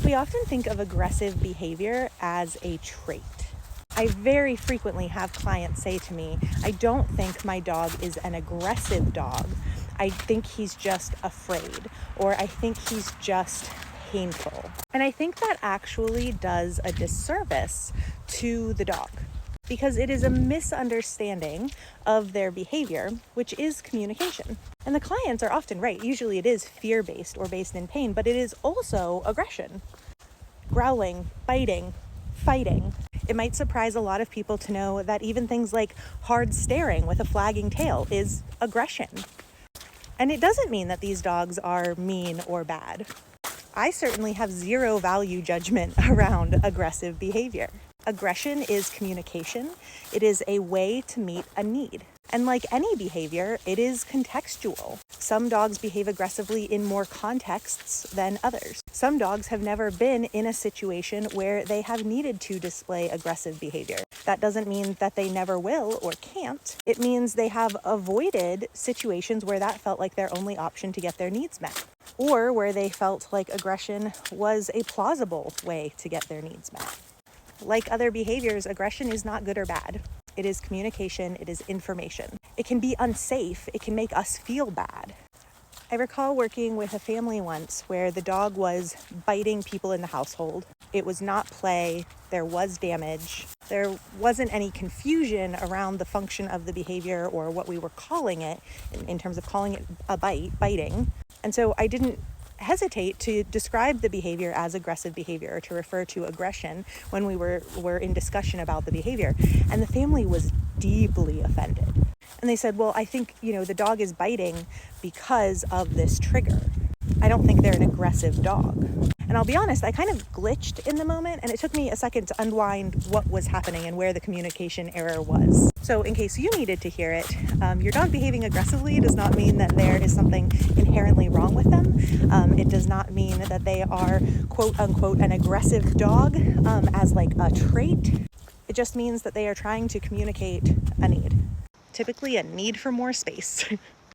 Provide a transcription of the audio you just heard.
We often think of aggressive behavior as a trait. I very frequently have clients say to me, I don't think my dog is an aggressive dog. I think he's just afraid, or I think he's just painful. And I think that actually does a disservice to the dog, because it is a misunderstanding of their behavior, which is communication. And the clients are often right. Usually it is fear-based or based in pain, but it is also aggression. Growling, biting, fighting. It might surprise a lot of people to know that even things like hard staring with a flagging tail is aggression. And it doesn't mean that these dogs are mean or bad. I certainly have zero value judgment around aggressive behavior. Aggression is communication. It is a way to meet a need. And like any behavior, it is contextual. Some dogs behave aggressively in more contexts than others. Some dogs have never been in a situation where they have needed to display aggressive behavior. That doesn't mean that they never will or can't. It means they have avoided situations where that felt like their only option to get their needs met, or where they felt like aggression was a plausible way to get their needs met. Like other behaviors, aggression is not good or bad. It is communication, it is information. It can be unsafe, it can make us feel bad. I recall working with a family once where the dog was biting people in the household. It was not play, there was damage. There wasn't any confusion around the function of the behavior or what we were calling it in terms of calling it a biting. And so I didn't hesitate to describe the behavior as aggressive behavior or to refer to aggression when we were in discussion about the behavior. And the family was deeply offended. And they said, well, I think, the dog is biting because of this trigger. I don't think they're an aggressive dog. And I'll be honest, I kind of glitched in the moment, and it took me a second to unwind what was happening and where the communication error was. So in case you needed to hear it, your dog behaving aggressively does not mean that there is something inherently wrong with them. It does not mean that they are, quote unquote, an aggressive dog as like a trait. It just means that they are trying to communicate a need. Typically a need for more space.